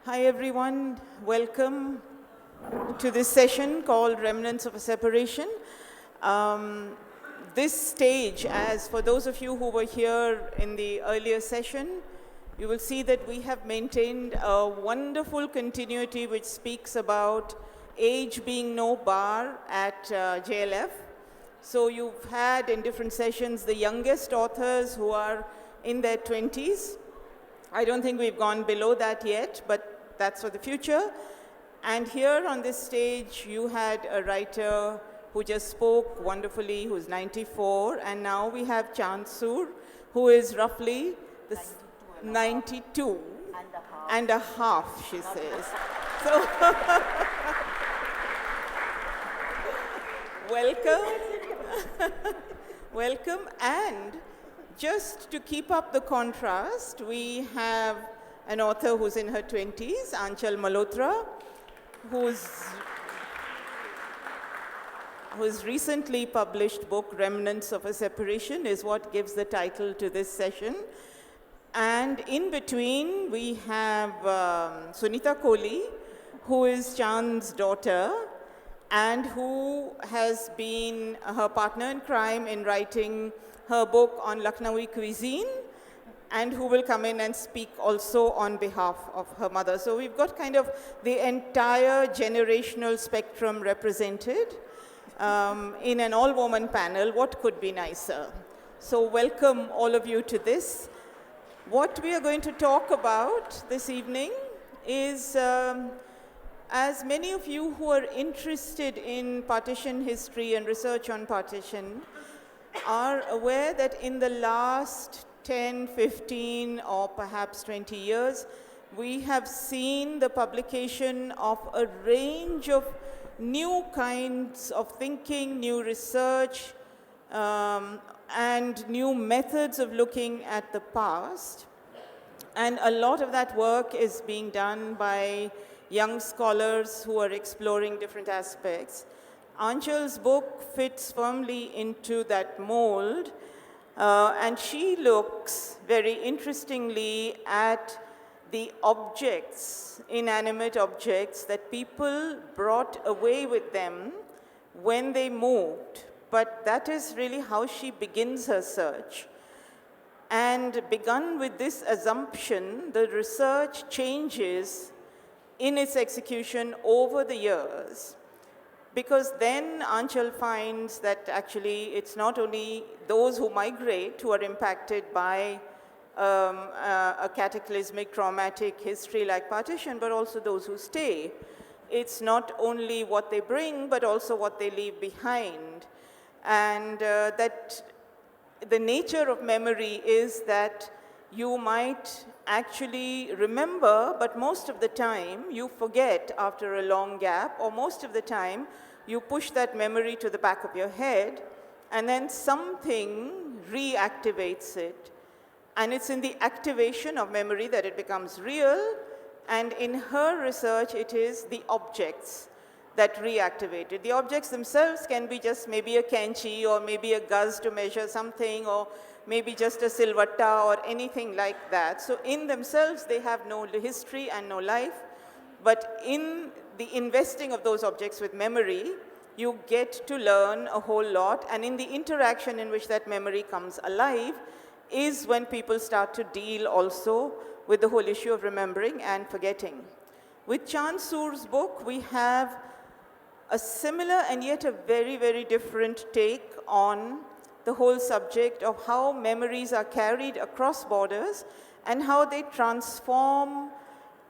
Hi everyone, welcome to this session called Remnants of a Separation. This stage, as for those of you who were here in the earlier session, you will see that we have maintained a wonderful continuity which speaks about age being no bar at JLF. So you've had in different sessions the youngest authors who are in their 20s. I don't think we've gone below that yet, but that's for the future. And here on this stage, you had a writer who just spoke wonderfully, who's 94, and now we have Chansur, who is roughly 92 and a half, she says. So, welcome. Welcome. And just to keep up the contrast, we have an author who's in her 20s, Aanchal Malhotra, whose recently published book, Remnants of a Separation, is what gives the title to this session. And in between, we have Sunita Kohli, who is Chand's daughter, and who has been her partner in crime in writing her book on Lucknowi cuisine, and who will come in and speak also on behalf of her mother. So we've got kind of the entire generational spectrum represented in an all-woman panel. What could be nicer? So welcome all of you to this. What we are going to talk about this evening is, as many of you who are interested in partition history and research on partition are aware that in the last 10, 15, or perhaps 20 years, we have seen the publication of a range of new kinds of thinking, new research, and new methods of looking at the past. And a lot of that work is being done by young scholars who are exploring different aspects. Aanchal's book fits firmly into that mold, and she looks very interestingly at the objects, inanimate objects, that people brought away with them when they moved. But that is really how she begins her search. And begun with this assumption, the research changes in its execution over the years. Because then Aanchal finds that actually it's not only those who migrate who are impacted by a cataclysmic, traumatic history like partition, but also those who stay. It's not only what they bring, but also what they leave behind. And that the nature of memory is that you might actually remember, but most of the time you forget after a long gap, or most of the time you push that memory to the back of your head, and then something reactivates it. And it's in the activation of memory that it becomes real, and in her research it is the objects that reactivate it. The objects themselves can be just maybe a kenchi, or maybe a guz to measure something, or maybe just a silvatta or anything like that. So in themselves, they have no history and no life. But in the investing of those objects with memory, you get to learn a whole lot. And in the interaction in which that memory comes alive is when people start to deal also with the whole issue of remembering and forgetting. With Chansur's book, we have a similar and yet a very, very different take on the whole subject of how memories are carried across borders and how they transform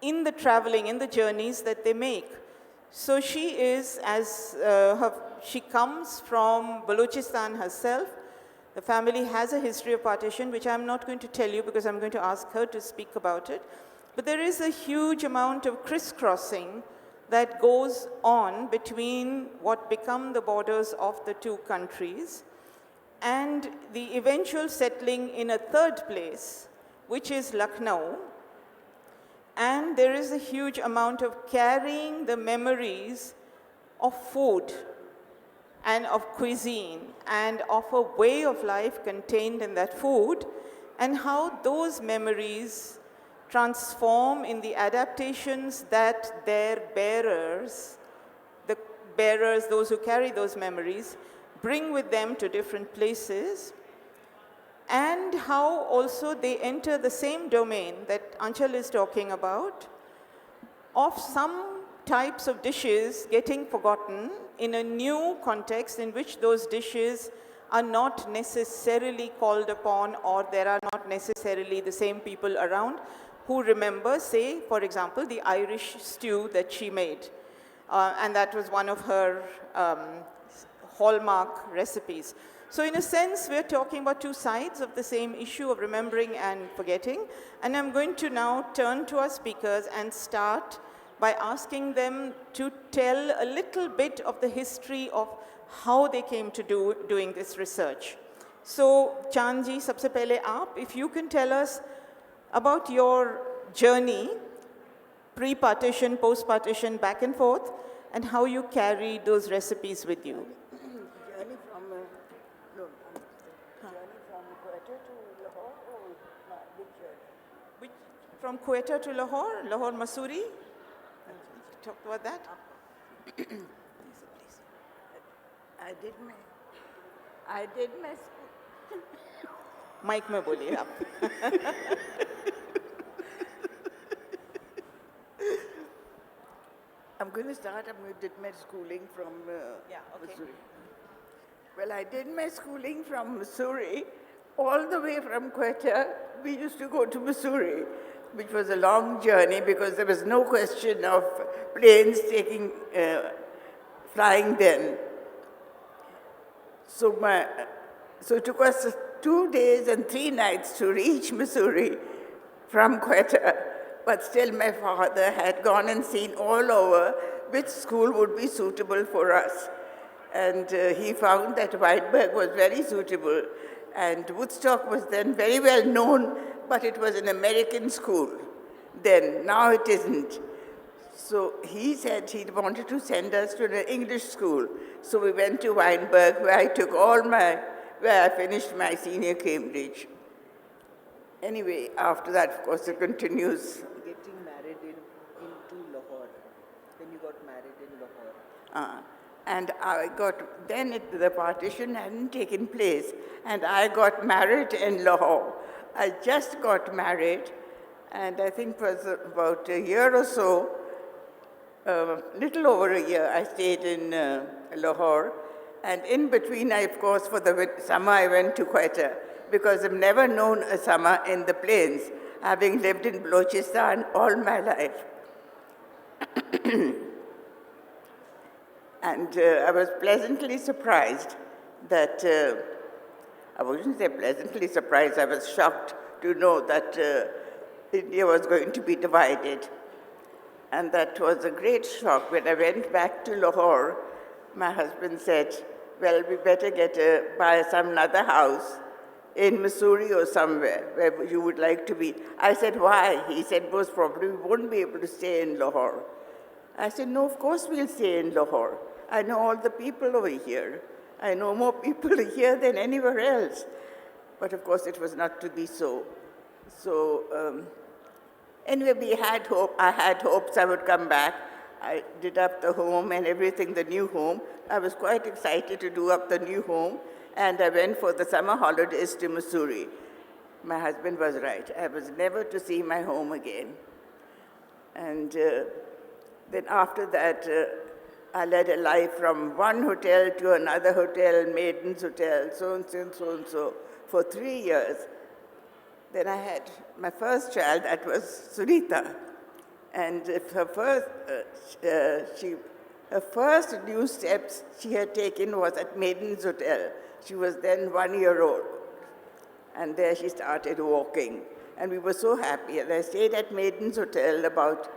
in the traveling, in the journeys that they make. So she is, she comes from Balochistan herself. The family has a history of partition, which I'm not going to tell you because I'm going to ask her to speak about it. But there is a huge amount of crisscrossing that goes on between what become the borders of the two countries and the eventual settling in a third place, which is Lucknow. And there is a huge amount of carrying the memories of food and of cuisine and of a way of life contained in that food, and how those memories transform in the adaptations that their bearers, the bearers, those who carry those memories, bring with them to different places, and how also they enter the same domain that Aanchal is talking about, of some types of dishes getting forgotten in a new context in which those dishes are not necessarily called upon, or there are not necessarily the same people around who remember, say, for example, the Irish stew that she made. And that was one of her hallmark recipes. So in a sense, we're talking about two sides of the same issue of remembering and forgetting. And I'm going to now turn to our speakers and start by asking them to tell a little bit of the history of how they came to doing this research. So, Chandji, sabse pehle aap, if you can tell us about your journey, pre-partition, post-partition, back and forth, and how you carried those recipes with you. Journey from Quetta to Lahore, or which journey? From Quetta to Lahore, Lahore, Masuri? Talk about that. I did my school. Mic mein boliye aap. I'm going to start. I did my schooling from Missouri. Well, I did my schooling from Missouri, all the way from Quetta. We used to go to Missouri, which was a long journey because there was no question of planes flying then. So it took us 2 days and 3 nights to reach Missouri from Quetta. But still my father had gone and seen all over which school would be suitable for us. And he found that Weinberg was very suitable. And Woodstock was then very well known, but it was an American school then. Now it isn't. So he said he wanted to send us to an English school. So we went to Weinberg, where I finished my senior Cambridge. Anyway, after that, of course, it continues. Getting married into Lahore. Then you got married in Lahore. And the partition hadn't taken place, and I got married in Lahore. I just got married, and I think it was about a year or so, little over a year, I stayed in Lahore. And in between, of course, for the summer, I went to Quetta, because I've never known a summer in the plains, having lived in Balochistan all my life. And I was pleasantly surprised that, I wouldn't say pleasantly surprised, I was shocked to know that India was going to be divided. And that was a great shock. When I went back to Lahore, my husband said, well, we better buy some another house in Missouri or somewhere where you would like to be. I said, why? He said, most probably we won't be able to stay in Lahore. I said, no, of course we'll stay in Lahore. I know all the people over here. I know more people here than anywhere else. But of course it was not to be so. So anyway, we had hope. I had hopes I would come back. I did up the home and everything, the new home. I was quite excited to do up the new home. And I went for the summer holidays to Missouri. My husband was right. I was never to see my home again. And then after that, I led a life from one hotel to another hotel, Maiden's Hotel, so and so and so and so, for 3 years. Then I had my first child, that was Sunita. And her first new steps she had taken was at Maiden's Hotel. She was then 1 year old. And there she started walking. And we were so happy. And I stayed at Maiden's Hotel about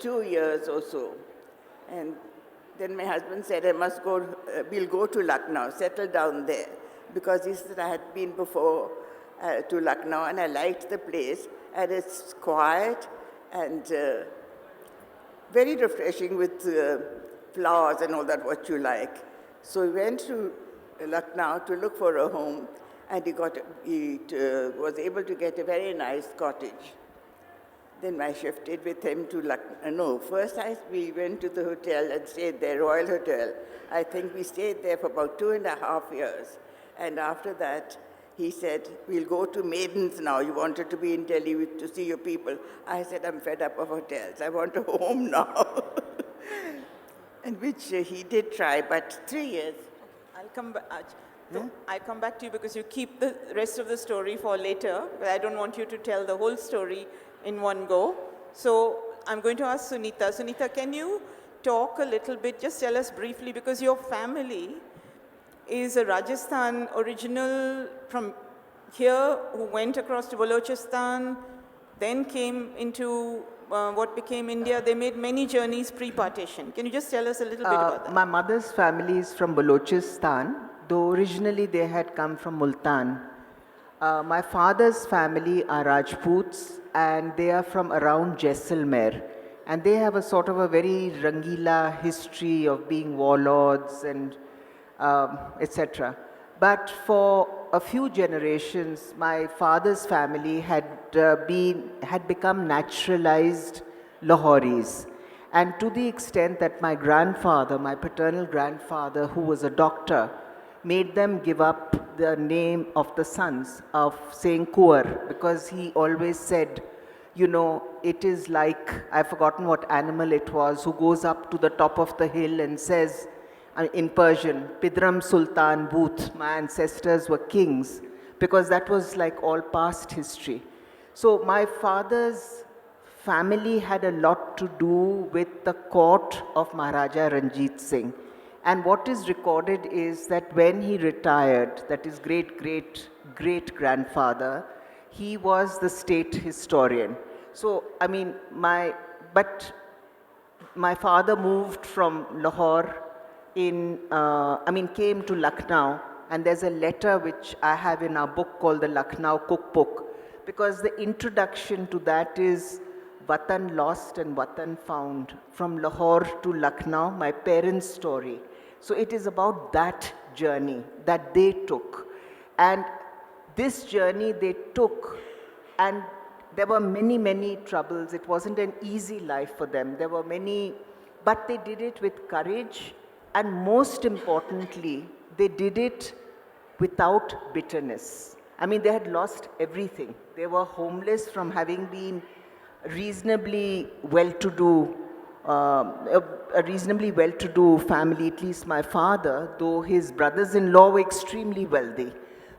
2 years or so. And then my husband said, we'll go to Lucknow, settle down there. Because he said I had been before to Lucknow and I liked the place. And it's quiet and very refreshing with flowers and all that, what you like. So we went to Lucknow to look for a home, and he was able to get a very nice cottage. Then I shifted with him to Lucknow. No, first we went to the hotel and stayed there, Royal Hotel. I think we stayed there for about 2.5 years. And after that, he said, we'll go to Maidens now. You wanted to be in Delhi to see your people. I said, I'm fed up of hotels. I want a home now. And which he did try, but 3 years. I'll come back. I'll come back to you because you keep the rest of the story for later, but I don't want you to tell the whole story in one go. So I'm going to ask Sunita. Sunita, can you talk a little bit, just tell us briefly, because your family is a Rajasthan original from here who went across to Balochistan, then came into what became India. They made many journeys pre-partition. Can you just tell us a little bit about that? My mother's family is from Balochistan, though originally they had come from Multan. My father's family are Rajputs, and they are from around Jaisalmer. And they have a sort of a very Rangila history of being warlords and etc. But for a few generations, my father's family had become naturalized Lahoris. And to the extent that my grandfather, my paternal grandfather, who was a doctor, made them give up the name of the sons of saying Kuar, because he always said, you know, it is like, I've forgotten what animal it was, who goes up to the top of the hill and says, in Persian, Pidram Sultan Booth, my ancestors were kings, because that was like all past history. So my father's family had a lot to do with the court of Maharaja Ranjit Singh. And what is recorded is that when he retired, that is great-great-great-grandfather, he was the state historian. So, I mean, my father moved from Lahore came to Lucknow, and there's a letter which I have in our book called the Lucknow Cookbook, because the introduction to that is Watan Lost and Watan Found, from Lahore to Lucknow, my parents' story. So it is about that journey that they took. And this journey they took, and there were many, many troubles. It wasn't an easy life for them. There were many, but they did it with courage, and most importantly, they did it without bitterness. I mean, they had lost everything. They were homeless from having been reasonably well-to-do, a reasonably well-to-do family, at least my father, though his brothers-in-law were extremely wealthy.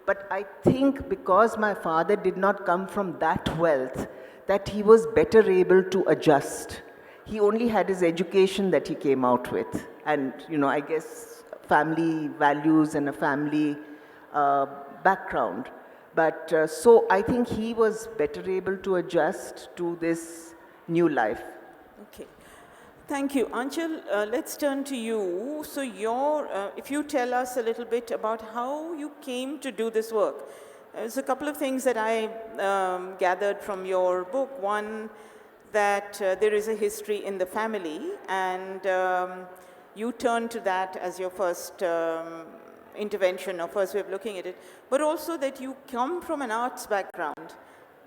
But I think because my father did not come from that wealth, that he was better able to adjust. He only had his education that he came out with. And, you know, I guess family values and a family background. But so I think he was better able to adjust to this new life. Okay. Thank you. Aanchal, let's turn to you. So if you tell us a little bit about how you came to do this work. There's a couple of things that I gathered from your book. One, that there is a history in the family, and you turned to that as your first intervention or first way of looking at it, but also that you come from an arts background,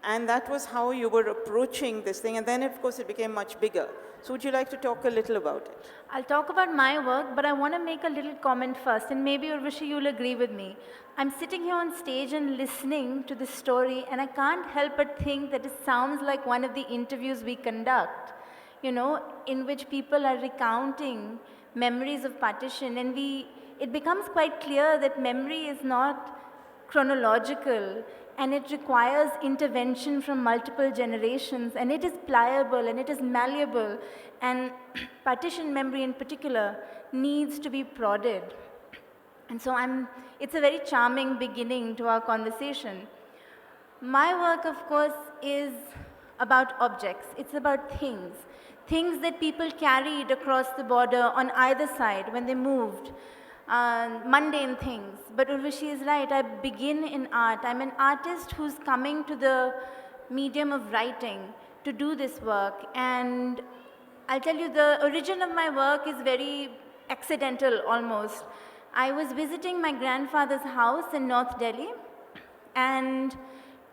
and that was how you were approaching this thing, and then of course it became much bigger. So would you like to talk a little about it? I'll talk about my work, but I want to make a little comment first, and maybe Urvashi, you'll agree with me. I'm sitting here on stage and listening to this story, and I can't help but think that it sounds like one of the interviews we conduct, you know, in which people are recounting memories of partition, and it becomes quite clear that memory is not chronological, and it requires intervention from multiple generations, and it is pliable and it is malleable, and partition memory in particular needs to be prodded. And so it's a very charming beginning to our conversation. My work, of course, is about objects. It's about things that people carried across the border on either side when they moved. Mundane things. But Urvashi is right, I begin in art. I'm an artist who's coming to the medium of writing to do this work. And I'll tell you, the origin of my work is very accidental almost. I was visiting my grandfather's house in North Delhi, and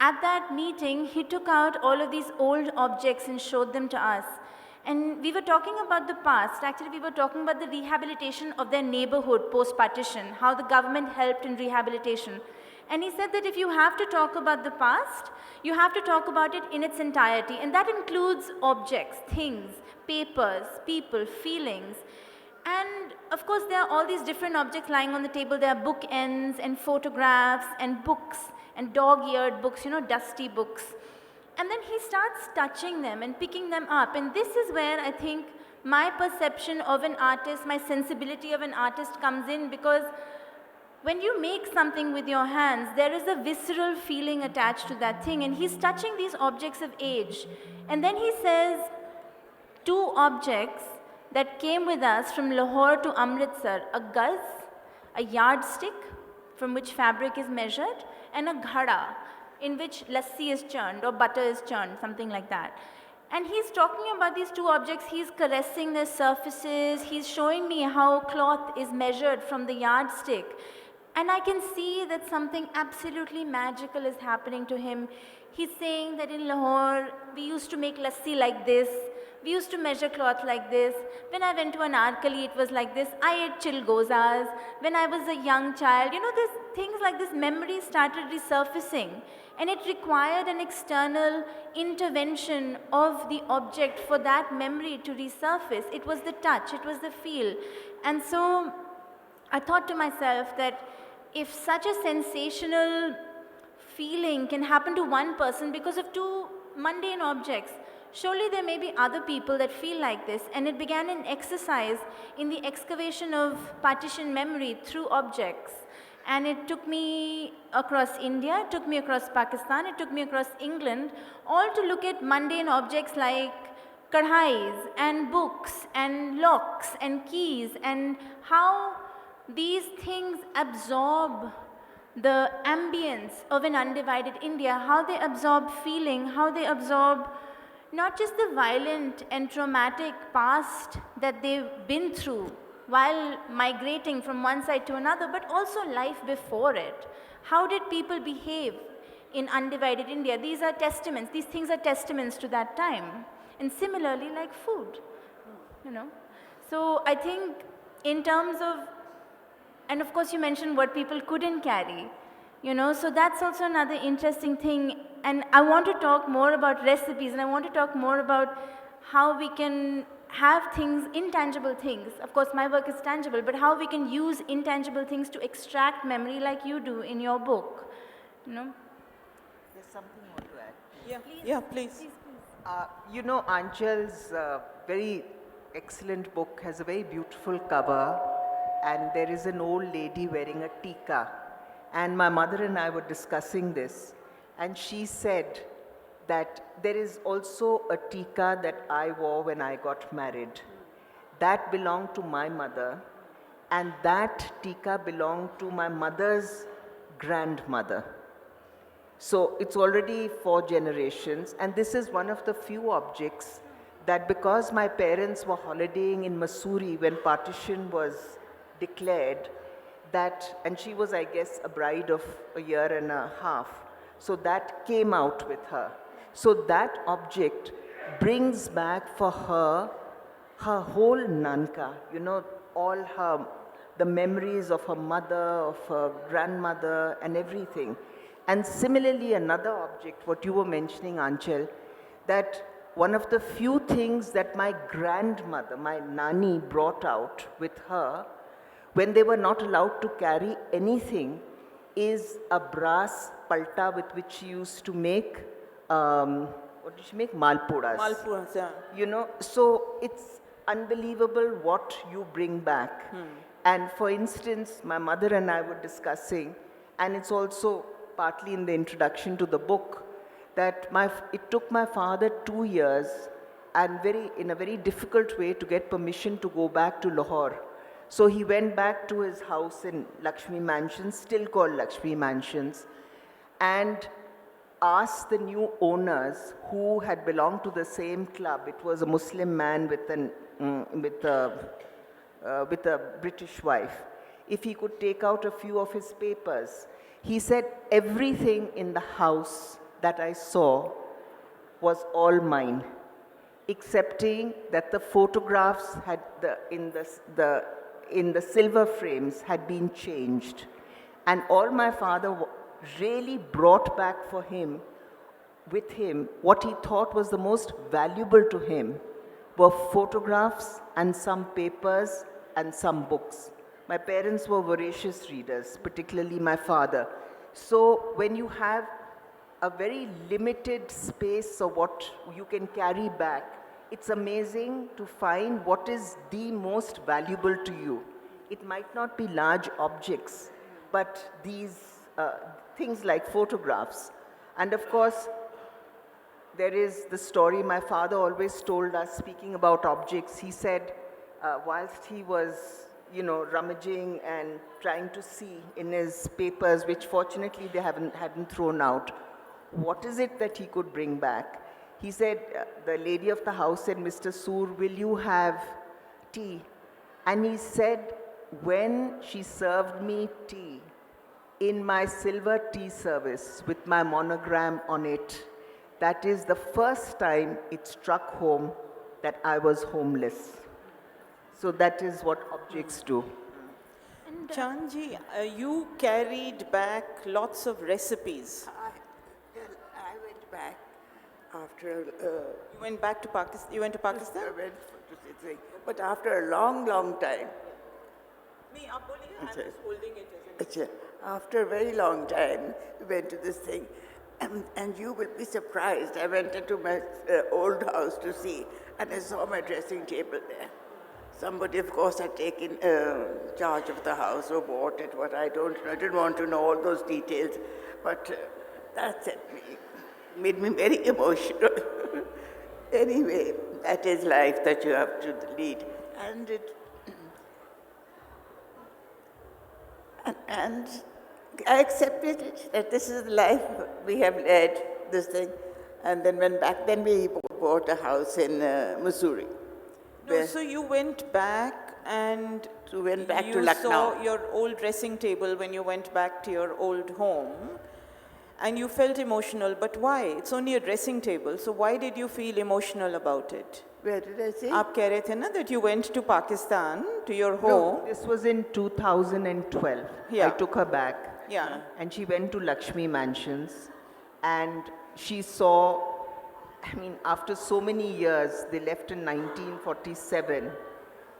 at that meeting, he took out all of these old objects and showed them to us. And we were talking about the past. Actually, we were talking about the rehabilitation of their neighborhood post-partition, how the government helped in rehabilitation. And he said that if you have to talk about the past, you have to talk about it in its entirety. And that includes objects, things, papers, people, feelings. And of course, there are all these different objects lying on the table. There are bookends and photographs and books and dog-eared books, dusty books. And then he starts touching them and picking them up. And this is where I think my perception of an artist, my sensibility of an artist comes in, because when you make something with your hands, there is a visceral feeling attached to that thing. And he's touching these objects of age. And then he says, 2 objects that came with us from Lahore to Amritsar, a guz, a yardstick from which fabric is measured, and a ghada, in which lassi is churned or butter is churned, something like that. And he's talking about these 2 objects, he's caressing their surfaces, he's showing me how cloth is measured from the yardstick. And I can see that something absolutely magical is happening to him. He's saying that in Lahore, we used to make lassi like this, we used to measure cloth like this. When I went to Anarkali, it was like this. I ate chilgozas. When I was a young child, there's things like this, memories started resurfacing. And it required an external intervention of the object for that memory to resurface. It was the touch, it was the feel. And so I thought to myself that if such a sensational feeling can happen to one person because of 2 mundane objects, surely there may be other people that feel like this. And it began an exercise in the excavation of partition memory through objects. And it took me across India, it took me across Pakistan, it took me across England, all to look at mundane objects like kadhais and books and locks and keys, and how these things absorb the ambience of an undivided India, how they absorb feeling, how they absorb not just the violent and traumatic past that they've been through while migrating from one side to another, but also life before it. How did people behave in undivided India? These are testaments, these things are testaments to that time. And similarly, like food, So I think in terms of, and of course you mentioned what people couldn't carry, so that's also another interesting thing. And I want to talk more about recipes, and I want to talk more about how we can have things, intangible things. Of course, my work is tangible, but how we can use intangible things to extract memory like you do in your book, There's something more to add. Yeah, please. Aanchal's very excellent book has a very beautiful cover, and there is an old lady wearing a tika. And my mother and I were discussing this, and she said that there is also a tika that I wore when I got married. That belonged to my mother, and that tika belonged to my mother's grandmother. So it's already 4 generations, and this is one of the few objects that, because my parents were holidaying in Mussoorie when partition was declared, and she was, I guess, a bride of a year and a half, so that came out with her. So that object brings back for her whole nanka, all the memories of her mother, of her grandmother, and everything. And similarly, another object, what you were mentioning, Aanchal, that one of the few things that my grandmother, my nani, brought out with her when they were not allowed to carry anything is a brass palta with which she used to make, what did she make? Malpuras. Malpuras, yeah. So it's unbelievable what you bring back. And for instance, my mother and I were discussing, and it's also partly in the introduction to the book, that it took my father 2 years and in a very difficult way to get permission to go back to Lahore. So he went back to his house in Lakshmi Mansions, still called Lakshmi Mansions, and asked the new owners who had belonged to the same club. It was a Muslim man with a British wife, if he could take out a few of his papers. He said everything in the house that I saw was all mine, excepting that the photographs had in the silver frames had been changed. And all my father really brought back for him, with him, what he thought was the most valuable to him were photographs and some papers and some books. My parents were voracious readers, particularly my father. So when you have a very limited space of what you can carry back, it's amazing to find what is the most valuable to you. It might not be large objects, but these things like photographs. And of course, there is the story my father always told us, speaking about objects. He said, whilst he was, rummaging and trying to see in his papers, which fortunately they hadn't thrown out, what is it that he could bring back? He said, the lady of the house said, Mr. Soor, will you have tea? And he said, when she served me tea in my silver tea service with my monogram on it, that is the first time it struck home that I was homeless. So that is what objects do. And Chandji, you carried back lots of recipes. I went back after... You went back to Pakistan? You went to Pakistan? I went to see, but after a long, long time. Me, aap boliye, I'm just holding it. After a very long time, we went to this thing. And you will be surprised. I went into my old house to see, and I saw my dressing table there. Somebody, of course, had taken charge of the house or bought it, what I don't know. I didn't want to know all those details, but that made me very emotional. Anyway, that is life that you have to lead. And I accepted it, that this is the life we have led, this thing. And then went back, then we bought a house in Missouri. No, so you went back and So went back to you Lucknow. saw your old dressing table when you went back to your old home and you felt emotional, but why? It's only a dressing table, so why did you feel emotional about it? Where did I say? आप कह रहे थे ना that you went to Pakistan, to your home. No, this was in 2012. Yeah. I took her back. Yeah. And she went to Lakshmi Mansions, and she saw, after so many years, they left in 1947,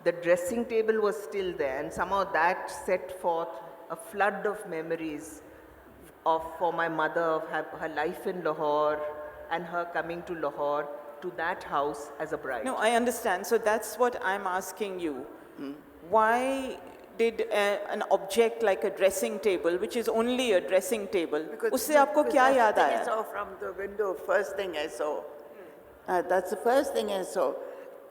the dressing table was still there, and somehow that set forth a flood of memories for my mother, of her life in Lahore, and her coming to Lahore, to that house as a bride. No, I understand. So that's what I'm asking you. Why did an object like a dressing table, which is only a dressing table, उससे आपको क्या याद I आया? saw from the window, first thing I saw. That's the first thing I saw.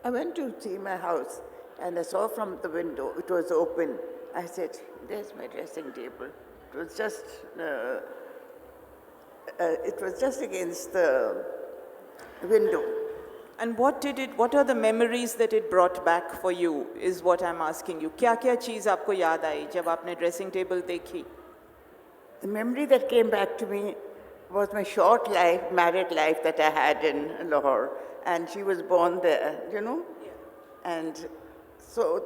I went to see my house, and I saw from the window, it was open. I said, there's my dressing table. It was just against the window. And what are the memories that it brought back for you, is what I'm asking you. क्या-क्या चीज़ आपको याद आई जब आपने dressing table देखी? The memory that came back to me was my short life, married life that I had in Lahore. And she was born there, Yeah. And so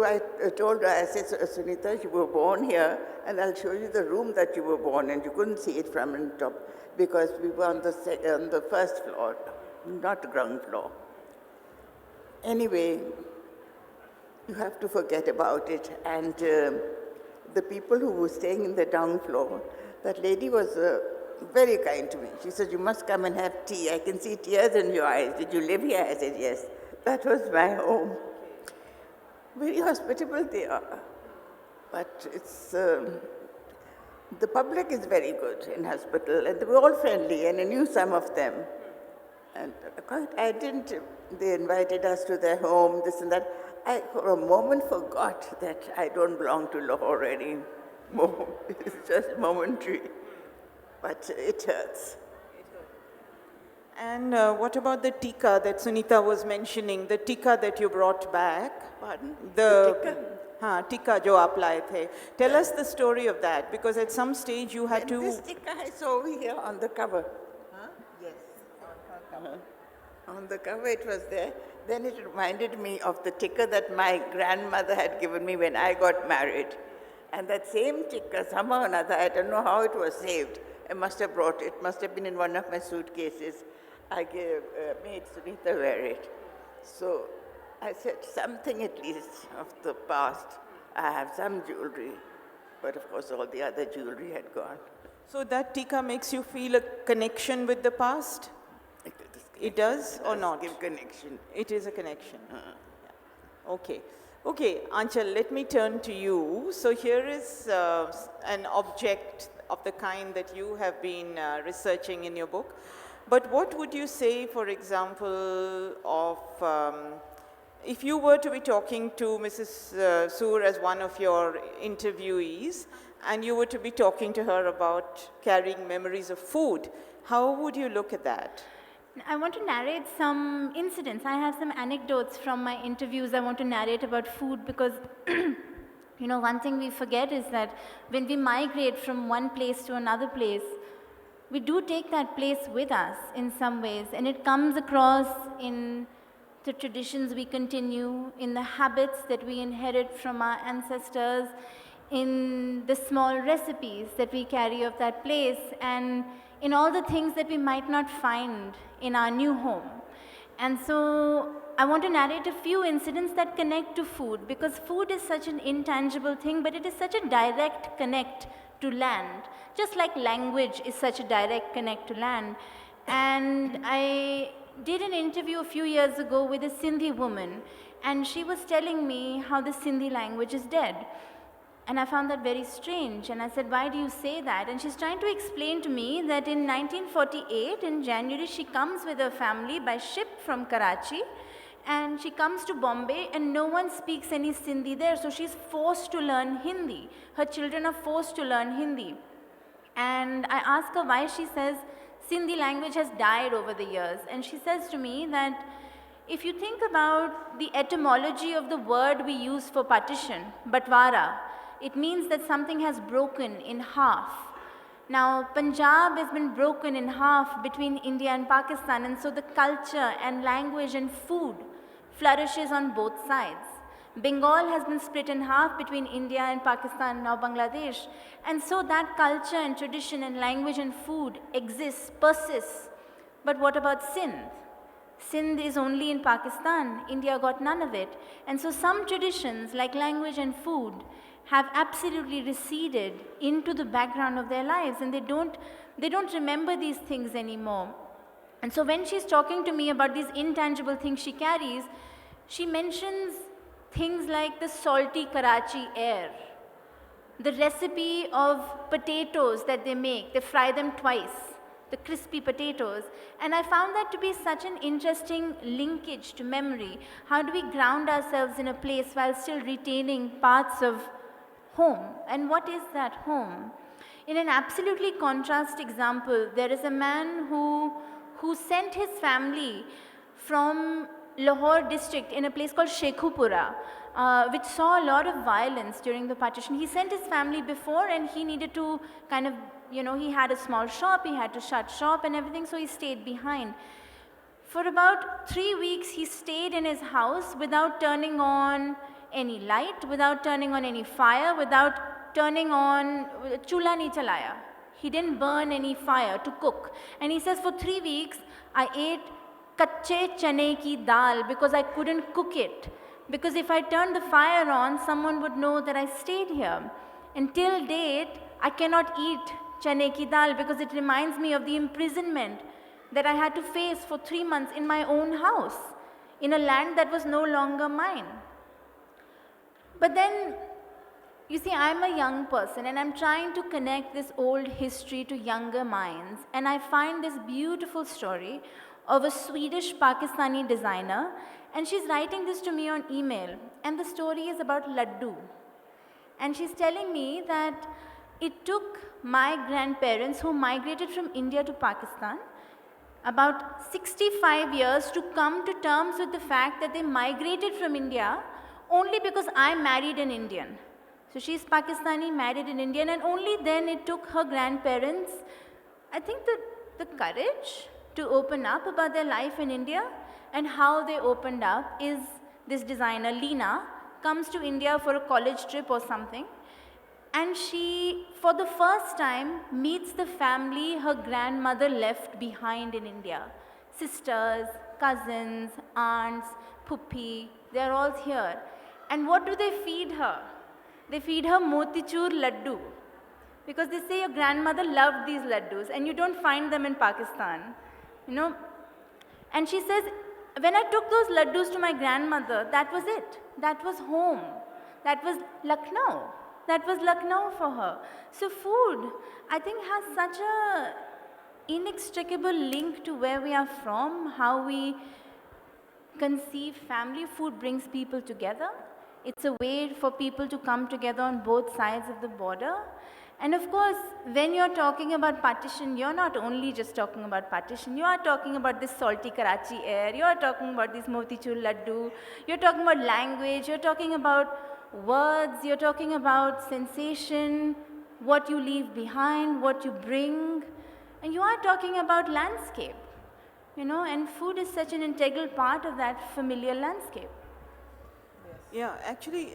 I told her, I said, Sunita, you were born here, and I'll show you the room that you were born in. You couldn't see it from the top because we were on the first floor, not the ground floor. Anyway, you have to forget about it. And the people who were staying in the down floor, that lady was very kind to me. She said, you must come and have tea. I can see tears in your eyes. Did you live here? I said, yes. That was my home. Very hospitable they are. But it's, the public is very good in hospital, and they were all friendly, and I knew some of them. And they invited us to their home, this and that. I, for a moment, forgot that I don't belong to Lahore anymore. It's just momentary. But it hurts. And what about the tikka that Sunita was mentioning, the tikka that you brought back? Pardon? The tikka? tikka jo aap laye the. Tell us the story of that, because at some stage you had And to... this tikka I saw over here on the cover. Yes. On the cover it was there. Then it reminded me of the tikka that my grandmother had given me when I got married. And that same tikka, somehow or another, I don't know how it was saved. I must have brought it. Must have been in one of my suitcases. I made Sunita wear it. So I said something at least of the past. I have some jewelry, but of course all the other jewelry had gone. So that tikka makes you feel a connection with the past? It does or not? Give connection. It is a connection. Okay. Okay, Aanchal, let me turn to you. So here is an object of the kind that you have been researching in your book. But what would you say, for example, of if you were to be talking to Mrs. Soor as one of your interviewees, and you were to be talking to her about carrying memories of food, how would you look at that? I want to narrate some incidents. I have some anecdotes from my interviews I want to narrate about food because, you know, one thing we forget is that when we migrate from one place to another place, we do take that place with us in some ways, and it comes across in the traditions we continue, in the habits that we inherit from our ancestors, in the small recipes that we carry of that place, and in all the things that we might not find in our new home. And so I want to narrate a few incidents that connect to food, because food is such an intangible thing, but it is such a direct connect to land, just like language is such a direct connect to land. And I did an interview a few years ago with a Sindhi woman, and she was telling me how the Sindhi language is dead. And I found that very strange, and I said, why do you say that? And she's trying to explain to me that in 1948, in January, she comes with her family by ship from Karachi, and she comes to Bombay, and no one speaks any Sindhi there, so she's forced to learn Hindi. Her children are forced to learn Hindi. And I ask her why. She says, Sindhi language has died over the years. And she says to me that if you think about the etymology of the word we use for partition, Batwara, it means that something has broken in half. Now, Punjab has been broken in half between India and Pakistan, and so the culture and language and food flourishes on both sides. Bengal has been split in half between India and Pakistan, now Bangladesh. And so that culture and tradition and language and food exists, persists. But what about Sindh? Sindh is only in Pakistan. India got none of it. And so some traditions, like language and food, have absolutely receded into the background of their lives, and they don't remember these things anymore. And so when she's talking to me about these intangible things she carries, she mentions things like the salty Karachi air, the recipe of potatoes that they make. They fry them twice, the crispy potatoes. And I found that to be such an interesting linkage to memory. How do we ground ourselves in a place while still retaining parts of home? And what is that home? In an absolutely contrast example, there is a man who sent his family from Lahore district in a place called Shekhupura, which saw a lot of violence during the partition. He sent his family before, and he needed to kind of, you know, he had a small shop, he had to shut shop and everything, so he stayed behind. For about 3 weeks, he stayed in his house without turning on any light, without turning on any fire, without turning on chula nahi chalaya. He didn't burn any fire to cook. And he says, for 3 weeks, I ate kache chane ki dal because I couldn't cook it. Because if I turned the fire on, someone would know that I stayed here. Until date, I cannot eat chane ki dal because it reminds me of the imprisonment that I had to face for 3 months in my own house, in a land that was no longer mine. But then, you see, I'm a young person, and I'm trying to connect this old history to younger minds, and I find this beautiful story of a Swedish Pakistani designer, and she's writing this to me on email, and the story is about laddu. And she's telling me that it took my grandparents, who migrated from India to Pakistan, about 65 years to come to terms with the fact that they migrated from India only because I married an Indian. So she's Pakistani, married an Indian, and only then it took her grandparents, I think, the courage to open up about their life in India. And how they opened up is this designer, Leena, comes to India for a college trip or something. And she, for the first time, meets the family her grandmother left behind in India. Sisters, cousins, aunts, puppy, they're all here. And what do they feed her? They feed her motichur laddu. Because they say your grandmother loved these laddus and you don't find them in Pakistan. You know? And she says, when I took those laddus to my grandmother, that was it. That was home. That was Lucknow. That was Lucknow for her. So food, I think, has such a inextricable link to where we are from, how we conceive family. Food brings people together. It's a way for people to come together on both sides of the border. And of course, when you're talking about partition, you're not only just talking about partition, you are talking about this salty Karachi air, you're talking about this motichur laddu, you're talking about language, you're talking about words, you're talking about sensation, what you leave behind, what you bring, and you are talking about landscape, you know, and food is such an integral part of that familiar landscape. Yeah, actually,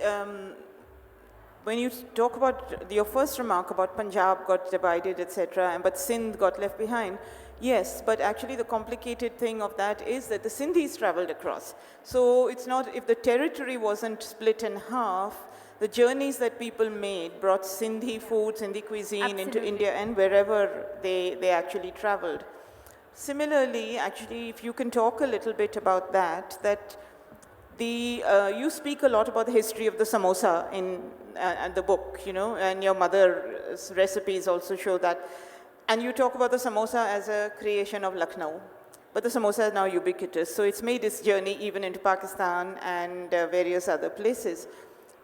when you talk about your first remark about Punjab got divided, etc., but Sindh got left behind, yes, but actually the complicated thing of that is that the Sindhis traveled across. So it's not, if the territory wasn't split in half, the journeys that people made brought Sindhi food, Sindhi cuisine into India and wherever they actually traveled. Similarly, actually, if you can talk a little bit about that you speak a lot about the history of the samosa in the book, you know, and your mother's recipes also show that. And you talk about the samosa as a creation of Lucknow, but the samosa is now ubiquitous. So it's made its journey even into Pakistan and various other places.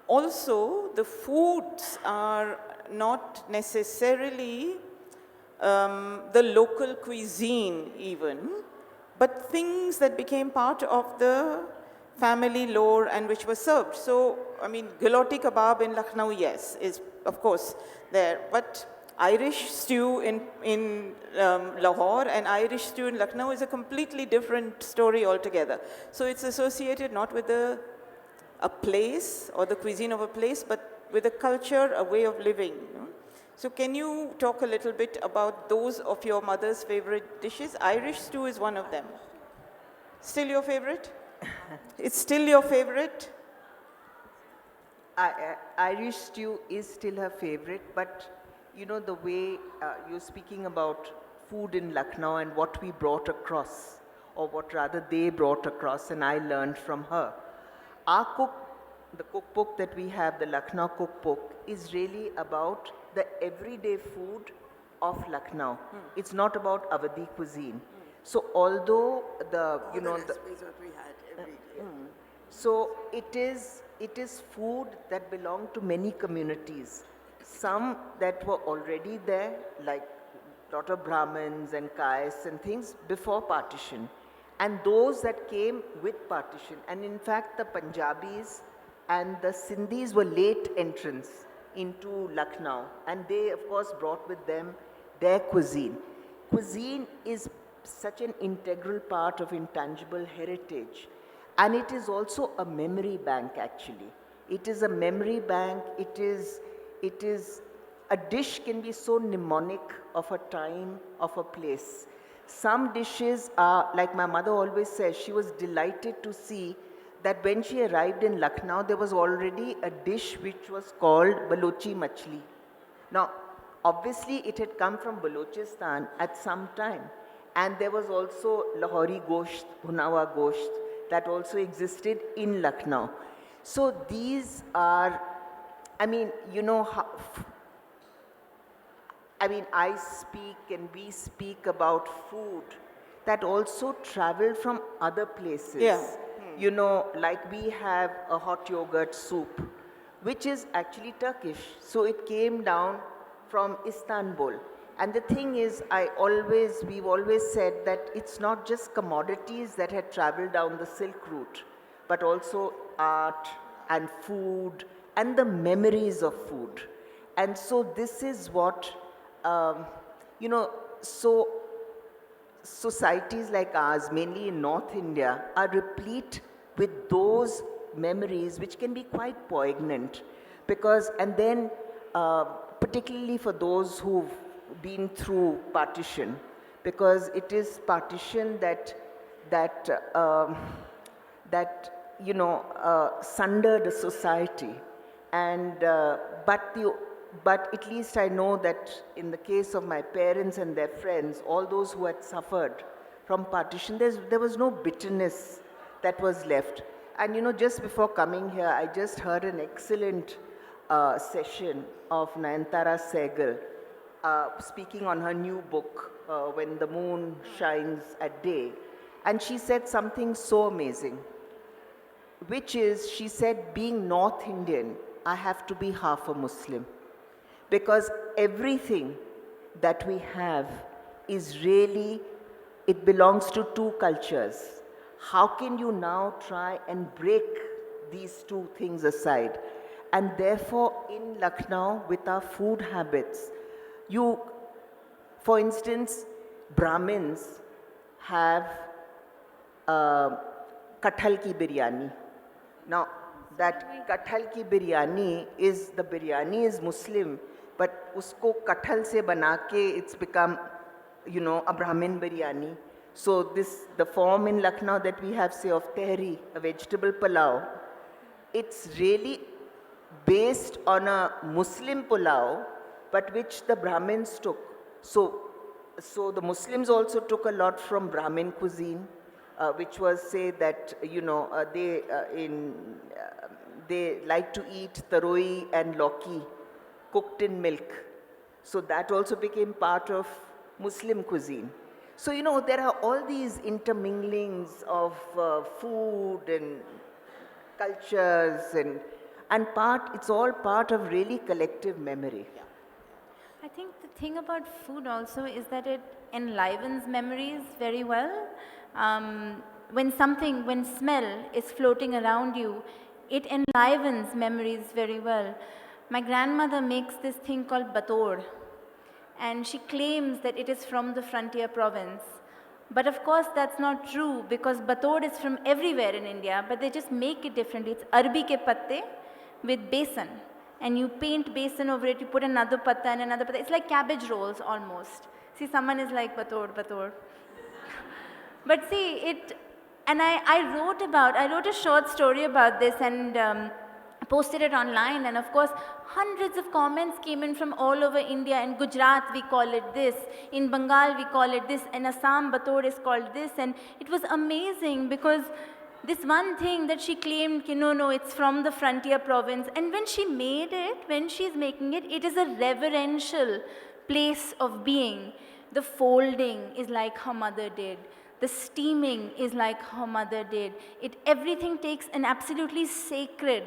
Also, the foods are not necessarily the local cuisine even, but things that became part of the family lore and which was served. So, I mean, gulati kebab in Lucknow, yes, is of course there, but Irish stew in Lahore and Irish stew in Lucknow is a completely different story altogether. So it's associated not with a place or the cuisine of a place, but with a culture, a way of living. You know? So can you talk a little bit about those of your mother's favorite dishes? Irish stew is one of them. Still your favorite? It's still your favorite? Irish stew is still her favorite, but you know, the way you're speaking about food in Lucknow and what we brought across, or what rather they brought across and I learned from her. The cookbook that we have, the Lucknow Cookbook, is really about the everyday food of Lucknow. It's not about Awadhi cuisine. So although so it is food that belonged to many communities. Some that were already there, like a lot of Brahmins and Kais and things before partition, and those that came with partition. And in fact, the Punjabis and the Sindhis were late entrants into Lucknow, and they of course brought with them their cuisine. Cuisine is such an integral part of intangible heritage, and it is also a memory bank actually. It is a memory bank, it is, a dish can be so mnemonic of a time, of a place. Some dishes are, like my mother always says, she was delighted to see that when she arrived in Lucknow, there was already a dish which was called Balochi Machli. Now, obviously it had come from Balochistan at some time. And there was also Lahori Gosht, Bhunawa Gosht, that also existed in Lucknow. So these are, I mean, you know, I speak and we speak about food that also travel from other places. Yeah. You know, like we have a hot yogurt soup, which is actually Turkish. So it came down from Istanbul. And the thing is, we've always said that it's not just commodities that had traveled down the Silk Route, but also art and food and the memories of food. And so this is what, so societies like ours, mainly in North India, are replete with those memories which can be quite poignant. Because, and then particularly for those who've been through partition, because it is partition that sundered a society. And but at least I know that in the case of my parents and their friends, all those who had suffered from partition, there was no bitterness that was left. And just before coming here, I just heard an excellent session of Nayantara Sehgal speaking on her new book, When the Moon Shines at Day. And she said something so amazing, which is, she said, being North Indian, I have to be half a Muslim. Because everything that we have is really, it belongs to two cultures. How can you now try and break these two things aside? And therefore, in Lucknow, with our food habits, for instance, Brahmins have kathal ki biryani. Now, that kathal ki biryani is, the biryani is Muslim, but usko kathal se banake, it's become, a Brahmin biryani. So the form in Lucknow that we have, say, of tehri, a vegetable pulao, it's really based on a Muslim pulao, but which the Brahmins took. So the Muslims also took a lot from Brahmin cuisine, which was, say, that, they like to eat taroi and loki cooked in milk. So that also became part of Muslim cuisine. So, there are all these interminglings of food and cultures and it's all part of really collective memory. Yeah. I think the thing about food also is that it enlivens memories very well. When smell is floating around you, it enlivens memories very well. My grandmother makes this thing called batod, and she claims that it is from the frontier province. But of course that's not true, because batod is from everywhere in India, but they just make it differently. It's arbi ke patte with besan, and you paint besan over it, you put another patta and another patta. It's like cabbage rolls almost. See, someone is like batod. But see, I wrote a short story about this and posted it online, and of course hundreds of comments came in from all over India. In Gujarat we call it this, in Bengal we call it this, in Assam batod is called this, and it was amazing because this one thing that she claimed, no, it's from the frontier province, and when she's making it, it is a reverential place of being. The folding is like her mother did. The steaming is like her mother did. Everything takes an absolutely sacred,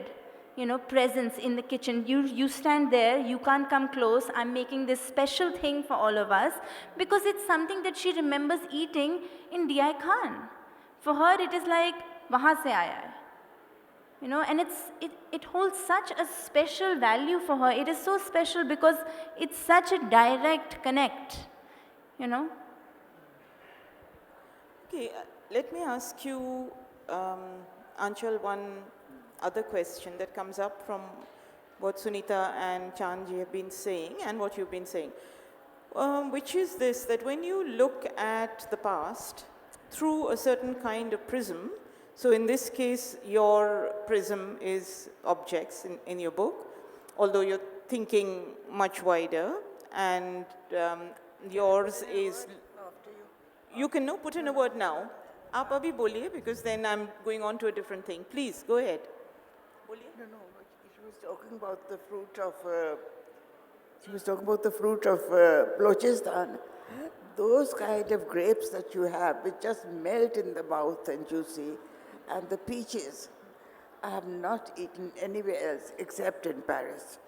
presence in the kitchen. You stand there, you can't come close. I'm making this special thing for all of us because it's something that she remembers eating in Diyai Khan. For her, it is like, wahan se aaya hai. And it holds such a special value for her. It is so special because it's such a direct connect, Okay, let me ask you, Aanchal, one other question that comes up from what Sunita and Chandji have been saying and what you've been saying, which is this, that when you look at the past through a certain kind of prism, so in this case, your prism is objects in your book, although you're thinking much wider, and yours is... You can put in a word now. Aap abhi boliye, because then I'm going on to a different thing. Please, go ahead. No, she was talking about the fruit of... she was talking about the fruit of Balochistan. Those kind of grapes that you have, which just melt in the mouth and juicy, and the peaches, I have not eaten anywhere else except in Paris.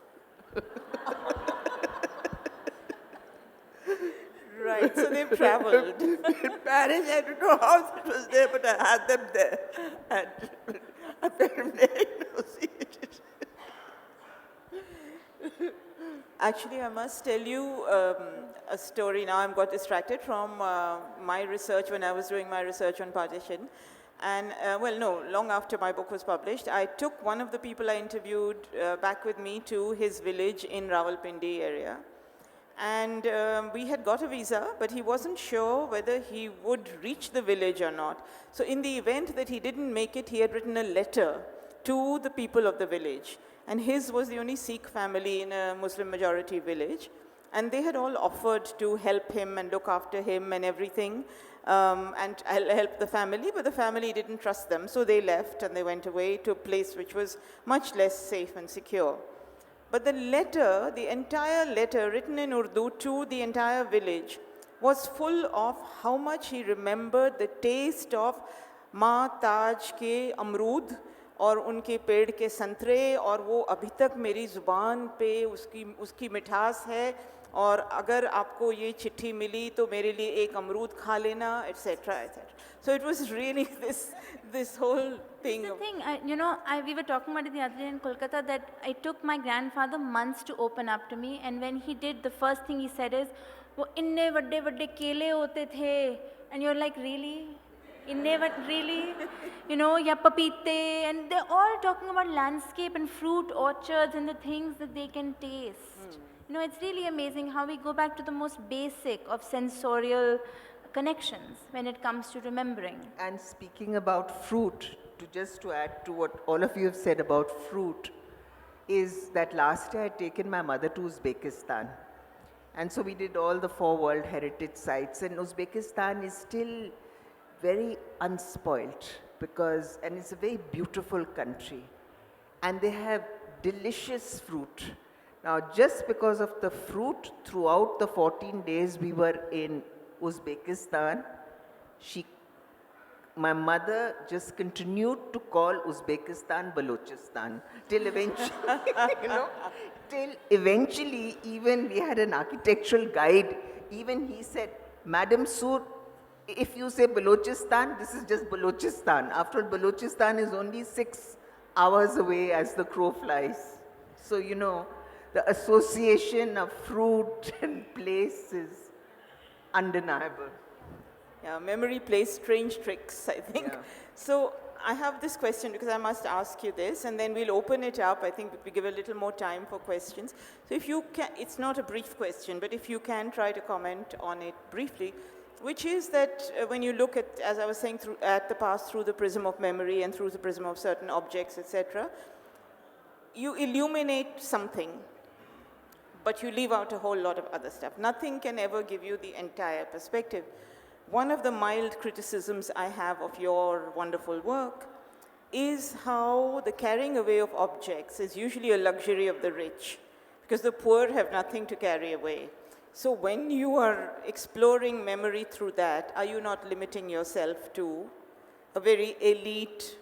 Right, so they've traveled. In Paris, I don't know how it was there, but I had them there. And I felt very nauseated. Actually, I must tell you a story now. I got distracted from my research when I was doing my research on partition. And, long after my book was published, I took one of the people I interviewed back with me to his village in Rawalpindi area. And we had got a visa, but he wasn't sure whether he would reach the village or not. So in the event that he didn't make it, he had written a letter to the people of the village. And his was the only Sikh family in a Muslim majority village. And they had all offered to help him and look after him and everything, and help the family, but the family didn't trust them. So they left and they went away to a place which was much less safe and secure. But the letter, the entire letter written in Urdu to the entire village was full of how much he remembered the taste of माँ ताज के अमरूद और उनके पेड़ के संतरे, और वो अभी तक मेरी ज़ुबान पे उसकी मिठास है, और अगर आपको ये चिट्ठी मिली तो मेरे लिए एक अमरूद खा लेना, etc. etc. So it was really this whole thing. The thing, we were talking about it the other day in Kolkata, that it took my grandfather months to open up to me, and when he did, the first thing he said is, वो इन्ने बड़े बड़े केले होते थे, and you're like, really? Really? Ya papite, and they're all talking about landscape and fruit orchards and the things that they can taste. It's really amazing how we go back to the most basic of sensorial connections when it comes to remembering. And speaking about fruit, to add to what all of you have said about fruit, is that last year I had taken my mother to Uzbekistan. And so we did all the 4 World Heritage Sites, and Uzbekistan is still very unspoilt and it's a very beautiful country. And they have delicious fruit. Now, just because of the fruit, throughout the 14 days we were in Uzbekistan, my mother just continued to call Uzbekistan Balochistan till eventually, even we had an architectural guide, even he said, Madam Soor, if you say Balochistan, this is just Balochistan. After all, Balochistan is only 6 hours away as the crow flies. So, the association of fruit and place is undeniable. Yeah, memory plays strange tricks, I think. Yeah. So I have this question because I must ask you this, and then we'll open it up. I think we give a little more time for questions. So if you can, it's not a brief question, but if you can try to comment on it briefly, which is that when you look at, as I was saying, at the past through the prism of memory and through the prism of certain objects, etc., you illuminate something, but you leave out a whole lot of other stuff. Nothing can ever give you the entire perspective. One of the mild criticisms I have of your wonderful work is how the carrying away of objects is usually a luxury of the rich, because the poor have nothing to carry away. So when you are exploring memory through that, are you not limiting yourself to a very elite,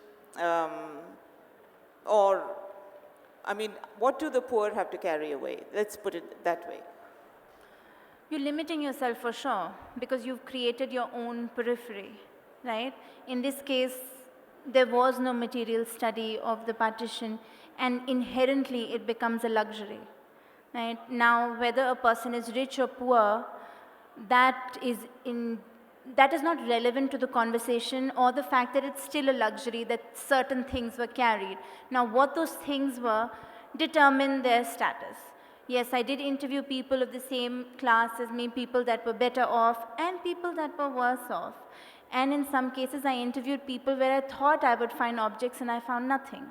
what do the poor have to carry away? Let's put it that way. You're limiting yourself for sure, because you've created your own periphery, right? In this case, there was no material study of the partition, and inherently it becomes a luxury. Right? Now, whether a person is rich or poor, that is not relevant to the conversation, or the fact that it's still a luxury that certain things were carried. Now, what those things were determine their status. Yes, I did interview people of the same class as me, people that were better off and people that were worse off. And in some cases, I interviewed people where I thought I would find objects and I found nothing.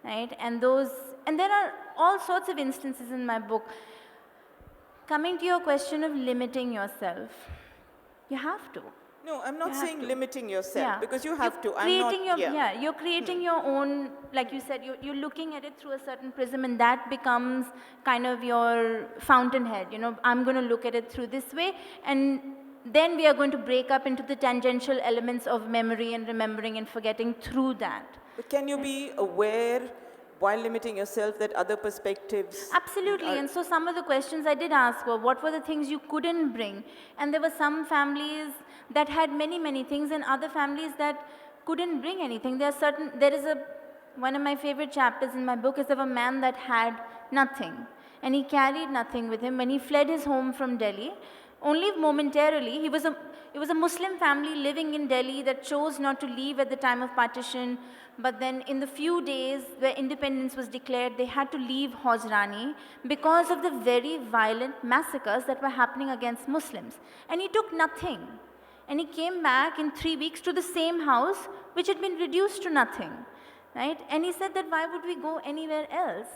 Right? And there are all sorts of instances in my book. Coming to your question of limiting yourself, you have to. No, I'm not saying limiting yourself, because you have to. You're creating your own, like you said, you're looking at it through a certain prism, and that becomes kind of your fountainhead. I'm going to look at it through this way, and then we are going to break up into the tangential elements of memory and remembering and forgetting through that. But can you be aware while limiting yourself, that other perspectives. Absolutely. And so some of the questions I did ask were, what were the things you couldn't bring? And there were some families that had many, many things, and other families that couldn't bring anything. One of my favorite chapters in my book is of a man that had nothing. And he carried nothing with him when he fled his home from Delhi. Only momentarily, it was a Muslim family living in Delhi that chose not to leave at the time of partition, but then in the few days where independence was declared, they had to leave Hosrani because of the very violent massacres that were happening against Muslims. And he took nothing. And he came back in 3 weeks to the same house, which had been reduced to nothing, right? And he said that why would we go anywhere else?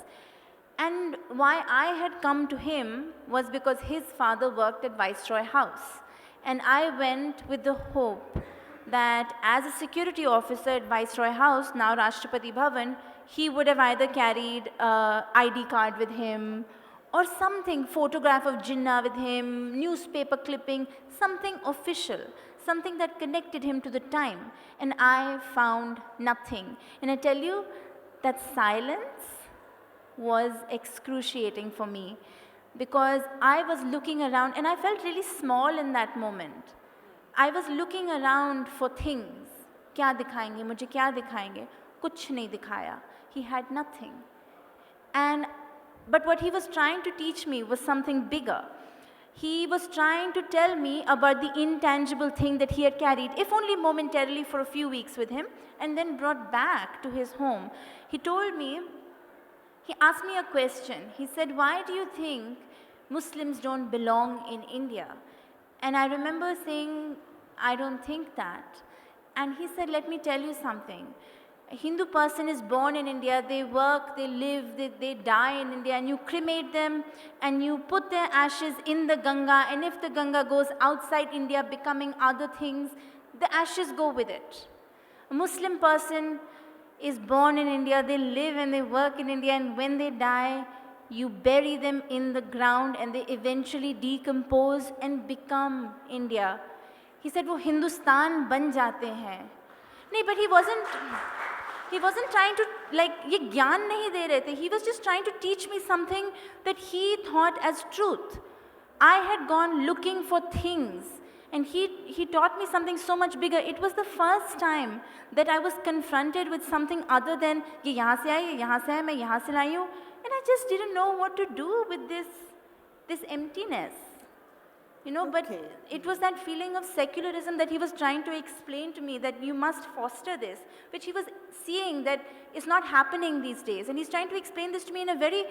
And why I had come to him was because his father worked at Viceroy House. And I went with the hope that as a security officer at Viceroy House, now Rashtrapati Bhavan, he would have either carried an ID card with him or something, photograph of Jinnah with him, newspaper clipping, something official, something that connected him to the time. And I found nothing. And I tell you, that silence was excruciating for me because I was looking around and I felt really small in that moment. I was looking around for things. क्या दिखाएंगे मुझे क्या दिखाएंगे कुछ नहीं दिखाया. He had nothing. But what he was trying to teach me was something bigger. He was trying to tell me about the intangible thing that he had carried, if only momentarily for a few weeks with him, and then brought back to his home. He asked me a question. He said, why do you think Muslims don't belong in India? And I remember saying, I don't think that. And he said, let me tell you something. A Hindu person is born in India, they work, they live, they die in India, and you cremate them, and you put their ashes in the Ganga, and if the Ganga goes outside India becoming other things, the ashes go with it. A Muslim person is born in India, they live and they work in India, and when they die, you bury them in the ground and they eventually decompose and become India. He said, वो हिंदुस्तान बन जाते हैं. नहीं, but he wasn't trying to, ये ज्ञान नहीं दे रहे थे. He was just trying to teach me something that he thought as truth. I had gone looking for things, and he taught me something so much bigger. It was the first time that I was confronted with something other than ये यहाँ से आई, ये यहाँ से आई, मैं यहाँ से लाई हूँ. And I just didn't know what to do with this emptiness. But it was that feeling of secularism that he was trying to explain to me, that you must foster this, which he was seeing that is not happening these days. And he's trying to explain this to me in a very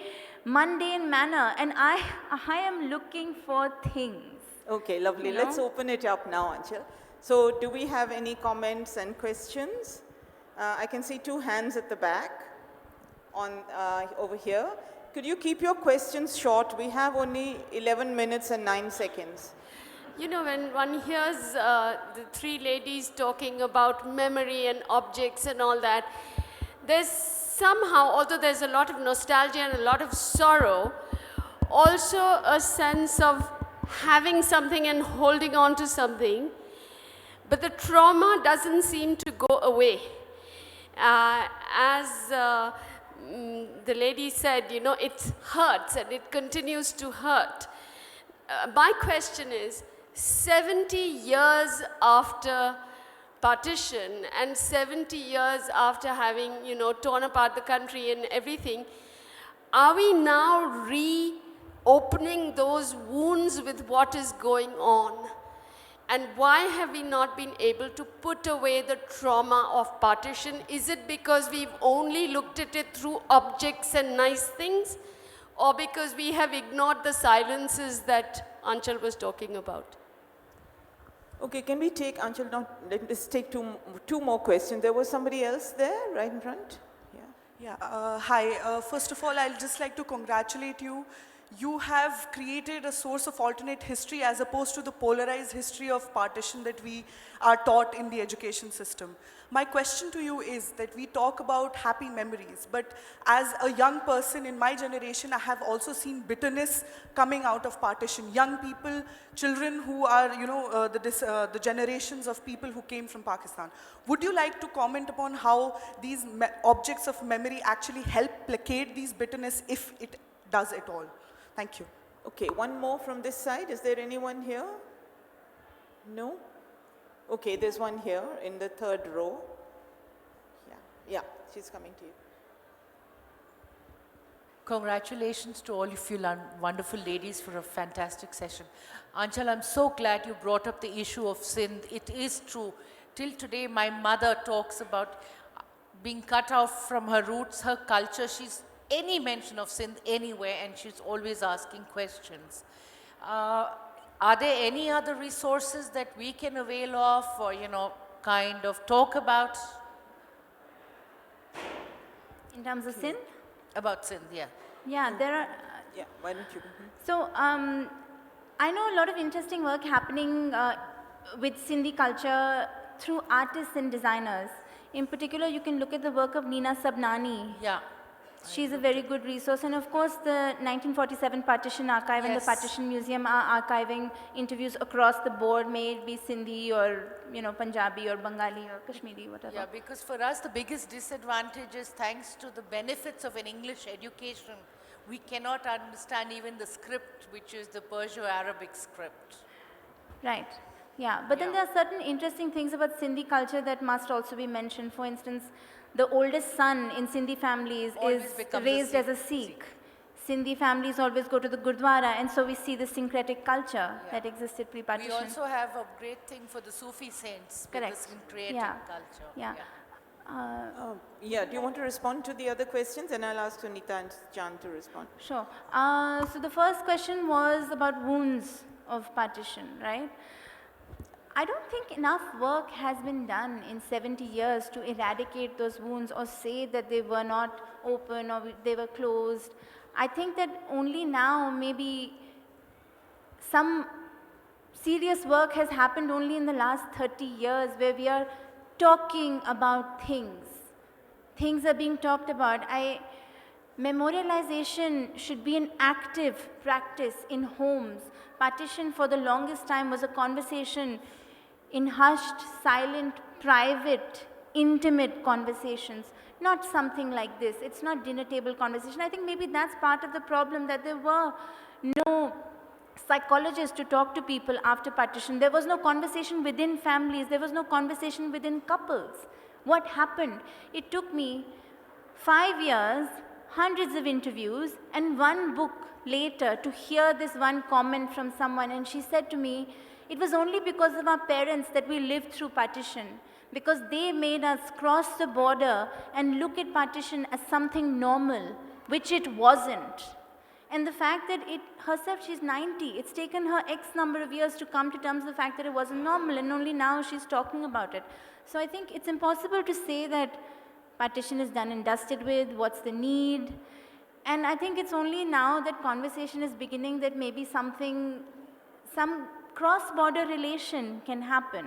mundane manner. And I am looking for things. Okay, lovely. Let's open it up now, Aanchal. So do we have any comments and questions? I can see 2 hands at the back over here. Could you keep your questions short? We have only 11 minutes and 9 seconds. When one hears the 3 ladies talking about memory and objects and all that, there's somehow, although there's a lot of nostalgia and a lot of sorrow, also a sense of having something and holding on to something. But the trauma doesn't seem to go away. The lady said, it hurts and it continues to hurt. My question is, 70 years after partition and 70 years after having, torn apart the country and everything, are we now reopening those wounds with what is going on? And why have we not been able to put away the trauma of partition? Is it because we've only looked at it through objects and nice things? Or because we have ignored the silences that Aanchal was talking about? Okay, can we take, Aanchal, now let's take two more questions. There was somebody else there, right in front? Hi, first of all, I'd just like to congratulate you. you have created a source of alternate history as opposed to the polarized history of partition that we are taught in the education system. My question to you is that we talk about happy memories, but as a young person in my generation, I have also seen bitterness coming out of partition. Young people, children who are, the generations of people who came from Pakistan. Would you like to comment upon how these objects of memory actually help placate these bitterness, if it does at all? Thank you. Okay, one more from this side. Is there anyone here? No? Okay, there's one here in the third row. Yeah, she's coming to you. Congratulations to all of you wonderful ladies for a fantastic session. Aanchal, I'm so glad you brought up the issue of Sindh. It is true. Till today, my mother talks about being cut off from her roots, her culture. She's any mention of Sindh anywhere, and she's always asking questions. Are there any other resources that we can avail of, or kind of talk about? In terms of Sindh? About Sindh, yeah. Yeah, there are. Yeah, why don't you? So, I know a lot of interesting work happening with Sindhi culture through artists and designers. In particular, you can look at the work of Nina Sabnani. Yeah. She's a very good resource. And of course, the 1947 Partition Archive and the Partition Museum are archiving interviews across the board, may it be Sindhi or, Punjabi or Bengali or Kashmiri, whatever. Yeah, because for us, the biggest disadvantage is thanks to the benefits of an English education, we cannot understand even the script, which is the Perso-Arabic script. Right. Yeah, but then there are certain interesting things about Sindhi culture that must also be mentioned. For instance, the oldest son in Sindhi families is raised as a Sikh. Sindhi families always go to the Gurdwara, and so we see the syncretic culture that existed pre-partition. We also have a great thing for the Sufi saints. Correct. With the syncretic culture. Yeah. Do you want to respond to the other questions? And I'll ask Sunita and Chan to respond. Sure. So the first question was about wounds of partition, right? I don't think enough work has been done in 70 years to eradicate those wounds or say that they were not open or they were closed. I think that only now maybe some serious work has happened only in the last 30 years where we are talking about things. Things are being talked about. Memorialization should be an active practice in homes. Partition for the longest time was a conversation in hushed, silent, private, intimate conversations, not something like this. It's not dinner table conversation. I think maybe that's part of the problem, that there were no psychologists to talk to people after partition. There was no conversation within families. There was no conversation within couples. What happened? It took me 5 years, hundreds of interviews, and one book later to hear this one comment from someone, and she said to me, it was only because of our parents that we lived through partition, because they made us cross the border and look at partition as something normal, which it wasn't. And the fact that herself, she's 90, it's taken her X number of years to come to terms with the fact that it wasn't normal, and only now she's talking about it. So I think it's impossible to say that partition is done and dusted with, what's the need? And I think it's only now that conversation is beginning that maybe some cross-border relation can happen,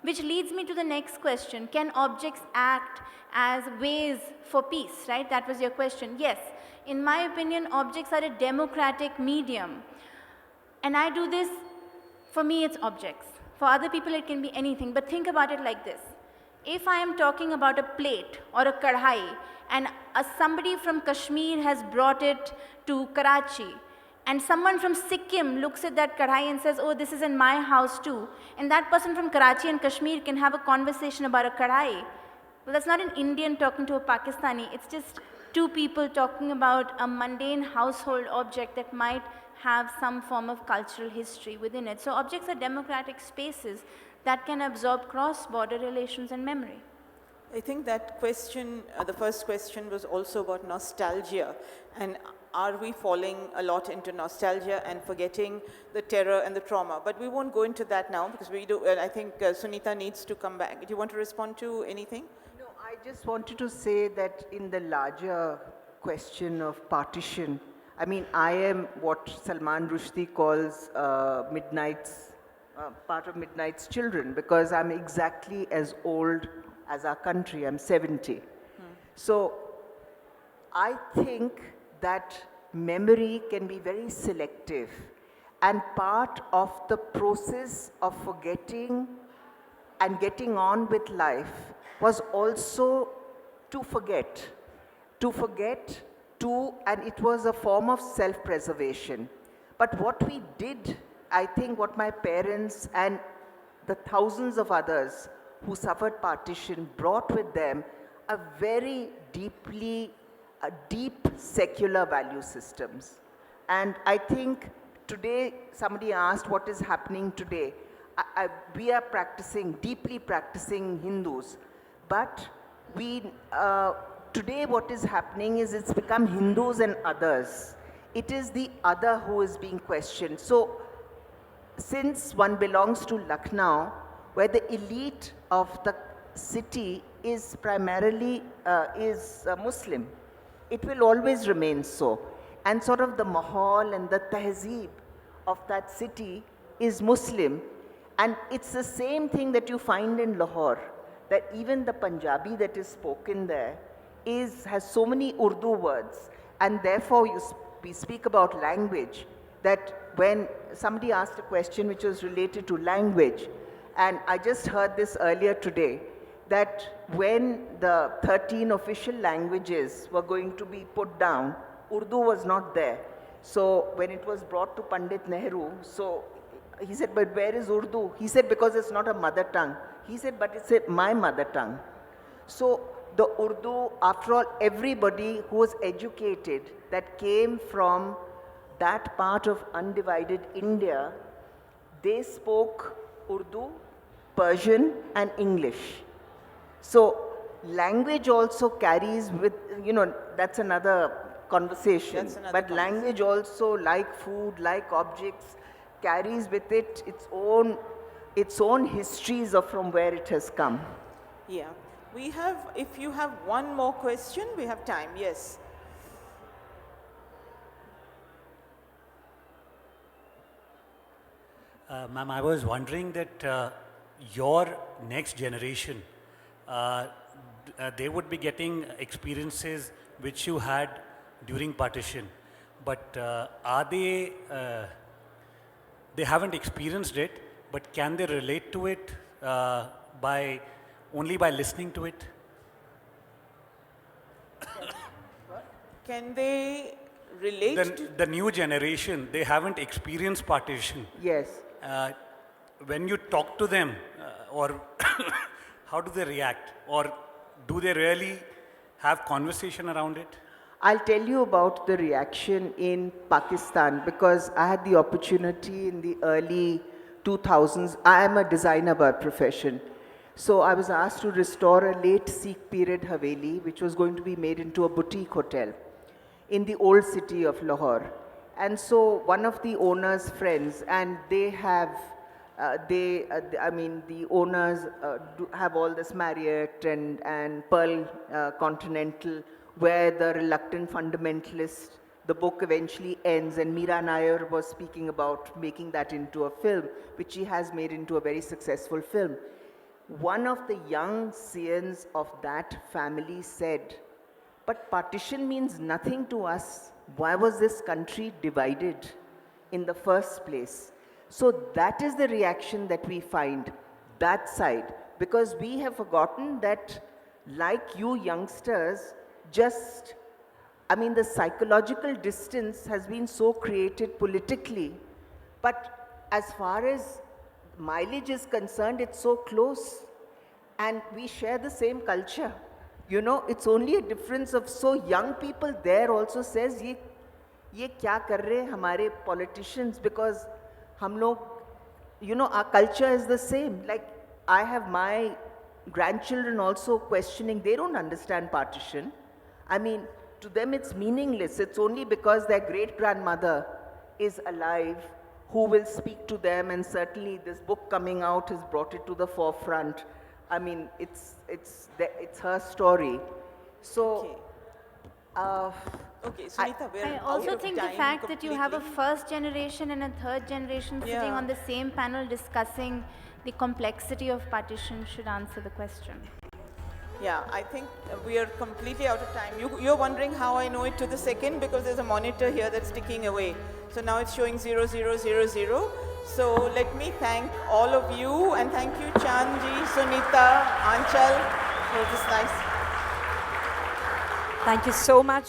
which leads me to the next question. Can objects act as ways for peace, right? That was your question. Yes. In my opinion, objects are a democratic medium. And I do this, for me it's objects. For other people it can be anything, but think about it like this. If I am talking about a plate or a kadhai, and somebody from Kashmir has brought it to Karachi, and someone from Sikkim looks at that kadhai and says, oh, this is in my house too, and that person from Karachi and Kashmir can have a conversation about a kadhai. Well, that's not an Indian talking to a Pakistani. It's just two people talking about a mundane household object that might have some form of cultural history within it. So objects are democratic spaces that can absorb cross-border relations and memory. I think that question, the first question was also about nostalgia, and are we falling a lot into nostalgia and forgetting the terror and the trauma? But we won't go into that now because I think Sunita needs to come back. Do you want to respond to anything? No, I just wanted to say that in the larger question of partition, I mean, I am what Salman Rushdie calls part of Midnight's children, because I'm exactly as old as our country. I'm 70. So I think that memory can be very selective, and part of the process of forgetting and getting on with life was also to forget, and it was a form of self-preservation. But what we did, I think what my parents and the thousands of others who suffered partition brought with them a very deep secular value systems. And I think today, somebody asked what is happening today. We are deeply practicing Hindus, but today what is happening is it's become Hindus and others. It is the other who is being questioned. So since one belongs to Lucknow, where the elite of the city is primarily Muslim, it will always remain so. And sort of the mahal and the tehzeeb of that city is Muslim. And it's the same thing that you find in Lahore, that even the Punjabi that is spoken there has so many Urdu words. And therefore, we speak about language, that when somebody asked a question which was related to language, and I just heard this earlier today, that when the 13 official languages were going to be put down, Urdu was not there. So when it was brought to Pandit Nehru, so he said, but where is Urdu? He said, because it's not a mother tongue. He said, but it's my mother tongue. So the Urdu, after all, everybody who was educated that came from that part of undivided India, they spoke Urdu, Persian, and English. So language also carries with, that's another conversation. But language also, like food, like objects, carries with it its own histories of from where it has come. Yeah. If you have one more question, we have time. Yes. Ma'am, I was wondering that your next generation, they would be getting experiences which you had during partition, but are they haven't experienced it, but can they relate to it only by listening to it? Can they relate The new generation, they haven't experienced partition. Yes. When you talk to them, or how do they react? Or do they really have conversation around it? I'll tell you about the reaction in Pakistan, because I had the opportunity in the early 2000s. I am a designer by profession. So I was asked to restore a late Sikh period Haveli, which was going to be made into a boutique hotel in the old city of Lahore. And so one of the owner's friends, and they have, the owners have all this Marriott and Pearl Continental, where the reluctant fundamentalist, the book eventually ends, and Meera Nair was speaking about making that into a film, which she has made into a very successful film. One of the young scions of that family said, but partition means nothing to us. Why was this country divided in the first place? So that is the reaction that we find, that side, because we have forgotten that, like you youngsters, the psychological distance has been so created politically, but as far as mileage is concerned, it's so close, and we share the same culture. It's only a difference of, so young people there also says, ye kya kar rahe hamare politicians, because hum log, our culture is the same. Like, I have my grandchildren also questioning, they don't understand partition. To them it's meaningless. It's only because their great-grandmother is alive who will speak to them, and certainly this book coming out has brought it to the forefront. It's her story. So, Okay, Sunita, we're I out also of think the time fact that you have a completely. first generation and a third generation sitting Yeah. on the same panel discussing the complexity of partition should answer the question. Yeah, I think we are completely out of time. You're wondering how I know it to the second because there's a monitor here that's ticking away. So now it's showing 0000. So let me thank all of you and thank you Chandji, Sunita, Aanchal for this nice. Thank you so much.